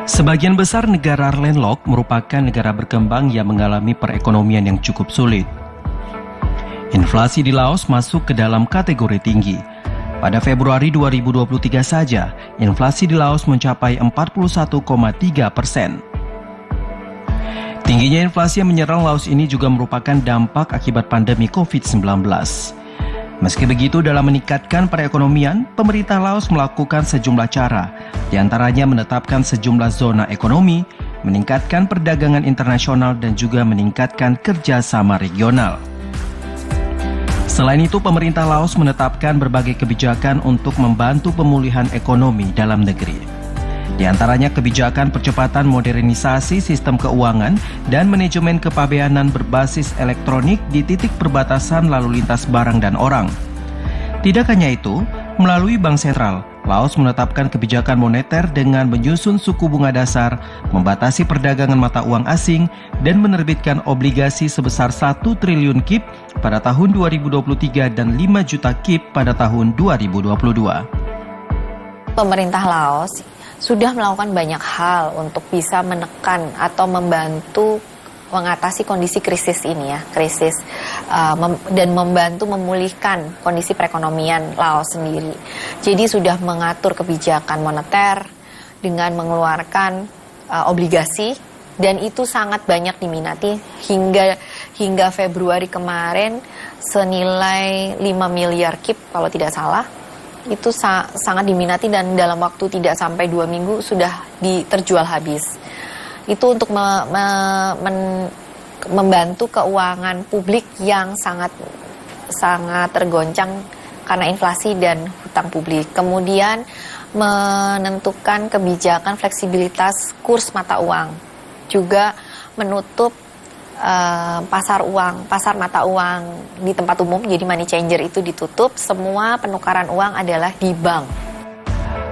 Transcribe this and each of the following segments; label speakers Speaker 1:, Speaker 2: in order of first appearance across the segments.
Speaker 1: Sebagian besar negara landlocked merupakan negara berkembang yang mengalami perekonomian yang cukup sulit. Inflasi di Laos masuk ke dalam kategori tinggi. Pada Februari 2023 saja, inflasi di Laos mencapai 41,3%. Tingginya inflasi yang menyerang Laos ini juga merupakan dampak akibat pandemi COVID-19. Meski begitu, dalam meningkatkan perekonomian, pemerintah Laos melakukan sejumlah cara, di antaranya menetapkan sejumlah zona ekonomi, meningkatkan perdagangan internasional, dan juga meningkatkan kerjasama regional. Selain itu, pemerintah Laos menetapkan berbagai kebijakan untuk membantu pemulihan ekonomi dalam negeri. Di antaranya kebijakan percepatan modernisasi sistem keuangan dan manajemen kepabeanan berbasis elektronik di titik perbatasan lalu lintas barang dan orang. Tidak hanya itu, melalui Bank Sentral, Laos menetapkan kebijakan moneter dengan menyusun suku bunga dasar, membatasi perdagangan mata uang asing, dan menerbitkan obligasi sebesar 1 triliun KIP pada tahun 2023 dan 5 juta KIP pada tahun 2022.
Speaker 2: Pemerintah Laos sudah melakukan banyak hal untuk bisa menekan atau membantu mengatasi kondisi krisis ini ya, dan membantu memulihkan kondisi perekonomian Laos sendiri. Jadi sudah mengatur kebijakan moneter dengan mengeluarkan obligasi, dan itu sangat banyak diminati hingga Februari kemarin senilai 5 miliar KIP kalau tidak salah. Itu sangat diminati dan dalam waktu tidak sampai 2 minggu sudah terjual habis. Itu untuk membantu keuangan publik yang sangat tergoncang karena inflasi dan hutang publik. Kemudian menentukan kebijakan fleksibilitas kurs mata uang. Juga menutup pasar mata uang di tempat umum, jadi money changer itu ditutup, semua penukaran uang adalah di bank.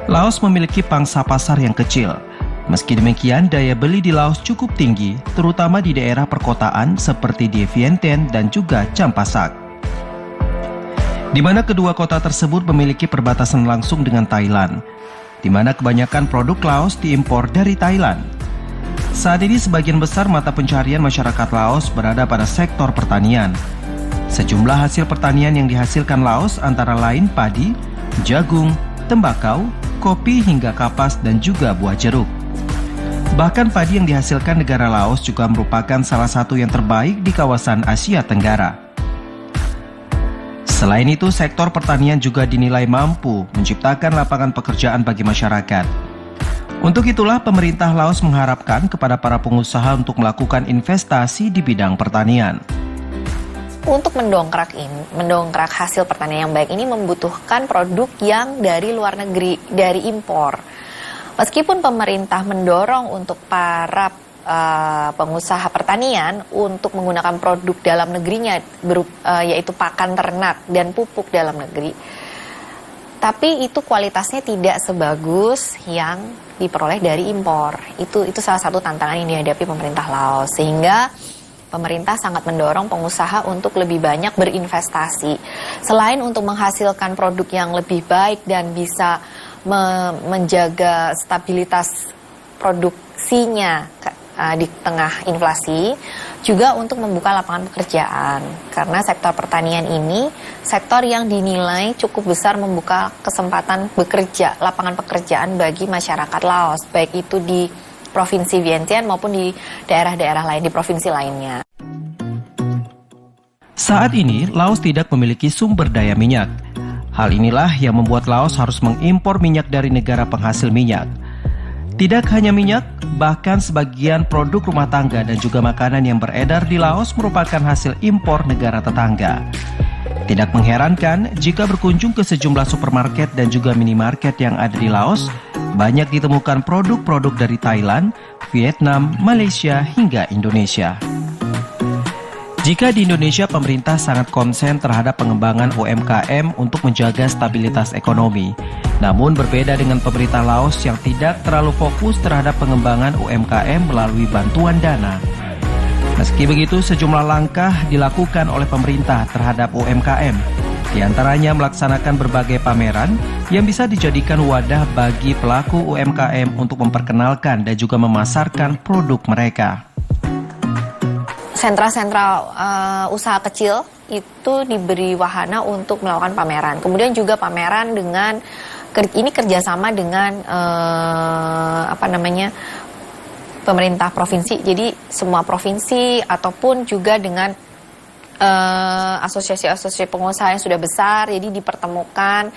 Speaker 1: Laos memiliki pangsa pasar yang kecil. Meski demikian, daya beli di Laos cukup tinggi, terutama di daerah perkotaan seperti di Vientiane dan juga Champasak. Di mana kedua kota tersebut memiliki perbatasan langsung dengan Thailand, di mana kebanyakan produk Laos diimpor dari Thailand. Saat ini sebagian besar mata pencarian masyarakat Laos berada pada sektor pertanian. Sejumlah hasil pertanian yang dihasilkan Laos antara lain padi, jagung, tembakau, kopi hingga kapas dan juga buah jeruk. Bahkan padi yang dihasilkan negara Laos juga merupakan salah satu yang terbaik di kawasan Asia Tenggara. Selain itu, sektor pertanian juga dinilai mampu menciptakan lapangan pekerjaan bagi masyarakat. Untuk itulah pemerintah Laos mengharapkan kepada para pengusaha untuk melakukan investasi di bidang pertanian.
Speaker 2: Untuk mendongkrak hasil pertanian yang baik ini membutuhkan produk yang dari luar negeri, dari impor. Meskipun pemerintah mendorong untuk para pengusaha pertanian untuk menggunakan produk dalam negerinya, yaitu pakan ternak dan pupuk dalam negeri, tapi itu kualitasnya tidak sebagus yang diperoleh dari impor. Itu salah satu tantangan yang dihadapi pemerintah Laos, sehingga pemerintah sangat mendorong pengusaha untuk lebih banyak berinvestasi. Selain untuk menghasilkan produk yang lebih baik dan bisa menjaga stabilitas produksinya di tengah inflasi, juga untuk membuka lapangan pekerjaan. Karena sektor pertanian ini sektor yang dinilai cukup besar membuka kesempatan bekerja, lapangan pekerjaan bagi masyarakat Laos, baik itu di Provinsi Vientiane maupun di daerah-daerah lain, di provinsi lainnya.
Speaker 1: Saat ini, Laos tidak memiliki sumber daya minyak. Hal inilah yang membuat Laos harus mengimpor minyak dari negara penghasil minyak. Tidak hanya minyak, bahkan sebagian produk rumah tangga dan juga makanan yang beredar di Laos merupakan hasil impor negara tetangga. Tidak mengherankan jika berkunjung ke sejumlah supermarket dan juga minimarket yang ada di Laos, banyak ditemukan produk-produk dari Thailand, Vietnam, Malaysia, hingga Indonesia. Jika di Indonesia pemerintah sangat konsen terhadap pengembangan UMKM untuk menjaga stabilitas ekonomi. Namun berbeda dengan pemerintah Laos yang tidak terlalu fokus terhadap pengembangan UMKM melalui bantuan dana. Meski begitu, sejumlah langkah dilakukan oleh pemerintah terhadap UMKM. Di antaranya melaksanakan berbagai pameran yang bisa dijadikan wadah bagi pelaku UMKM untuk memperkenalkan dan juga memasarkan produk mereka.
Speaker 2: Sentra-sentra usaha kecil itu diberi wahana untuk melakukan pameran. Kemudian juga pameran dengan ini kerjasama dengan pemerintah provinsi. Jadi semua provinsi ataupun juga dengan asosiasi-asosiasi pengusaha yang sudah besar, jadi dipertemukan.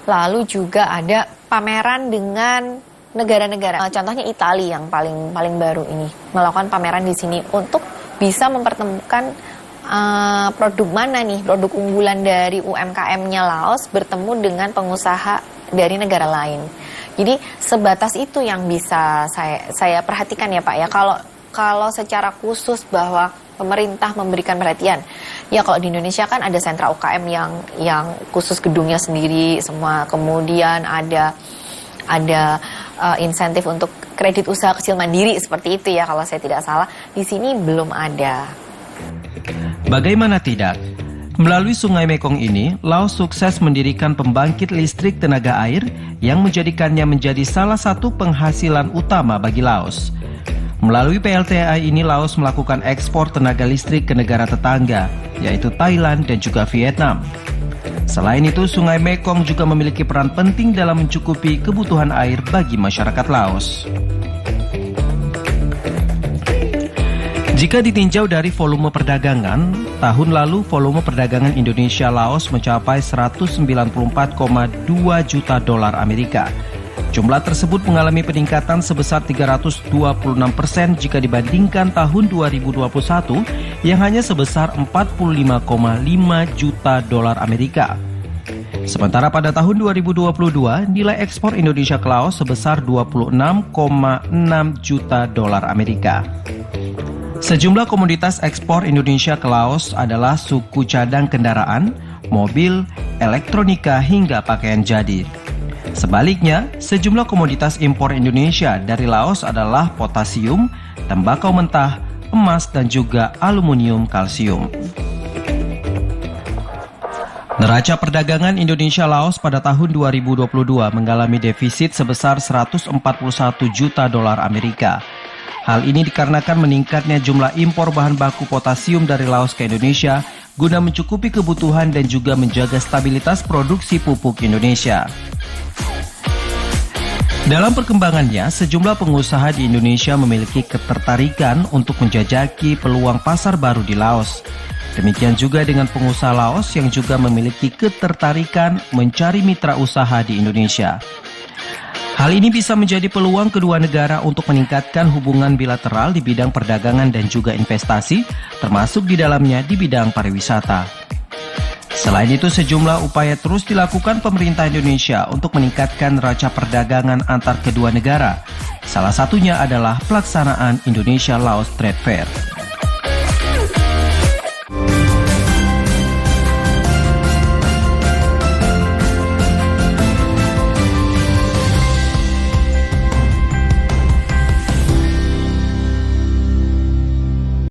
Speaker 2: Lalu juga ada pameran dengan negara-negara. Contohnya Italia yang paling baru ini melakukan pameran di sini untuk bisa mempertemukan produk mana nih, produk unggulan dari UMKM-nya Laos bertemu dengan pengusaha dari negara lain. Jadi sebatas itu yang bisa saya perhatikan ya Pak ya. Kalau secara khusus bahwa pemerintah memberikan perhatian, ya kalau di Indonesia kan ada sentra UKM yang khusus gedungnya sendiri semua, kemudian ada insentif untuk kredit usaha kecil mandiri seperti itu ya kalau saya tidak salah. Di sini belum ada.
Speaker 1: Bagaimana tidak? Melalui Sungai Mekong ini, Laos sukses mendirikan pembangkit listrik tenaga air yang menjadikannya menjadi salah satu penghasilan utama bagi Laos. Melalui PLTA ini, Laos melakukan ekspor tenaga listrik ke negara tetangga, yaitu Thailand dan juga Vietnam. Selain itu, Sungai Mekong juga memiliki peran penting dalam mencukupi kebutuhan air bagi masyarakat Laos. Jika ditinjau dari volume perdagangan, tahun lalu volume perdagangan Indonesia-Laos mencapai 194,2 juta dolar Amerika. Jumlah tersebut mengalami peningkatan sebesar 326% jika dibandingkan tahun 2021 yang hanya sebesar 45,5 juta dolar Amerika. Sementara pada tahun 2022, nilai ekspor Indonesia ke Laos sebesar 26,6 juta dolar Amerika. Sejumlah komoditas ekspor Indonesia ke Laos adalah suku cadang kendaraan, mobil, elektronika hingga pakaian jadi. Sebaliknya, sejumlah komoditas impor Indonesia dari Laos adalah potasium, tembakau mentah, emas, dan juga aluminium kalsium. Neraca perdagangan Indonesia-Laos pada tahun 2022 mengalami defisit sebesar 141 juta dolar Amerika. Hal ini dikarenakan meningkatnya jumlah impor bahan baku potasium dari Laos ke Indonesia guna mencukupi kebutuhan dan juga menjaga stabilitas produksi pupuk Indonesia. Dalam perkembangannya, sejumlah pengusaha di Indonesia memiliki ketertarikan untuk menjajaki peluang pasar baru di Laos. Demikian juga dengan pengusaha Laos yang juga memiliki ketertarikan mencari mitra usaha di Indonesia. Hal ini bisa menjadi peluang kedua negara untuk meningkatkan hubungan bilateral di bidang perdagangan dan juga investasi, termasuk di dalamnya di bidang pariwisata. Selain itu, sejumlah upaya terus dilakukan pemerintah Indonesia untuk meningkatkan neraca perdagangan antar kedua negara. Salah satunya adalah pelaksanaan Indonesia-Laos Trade Fair.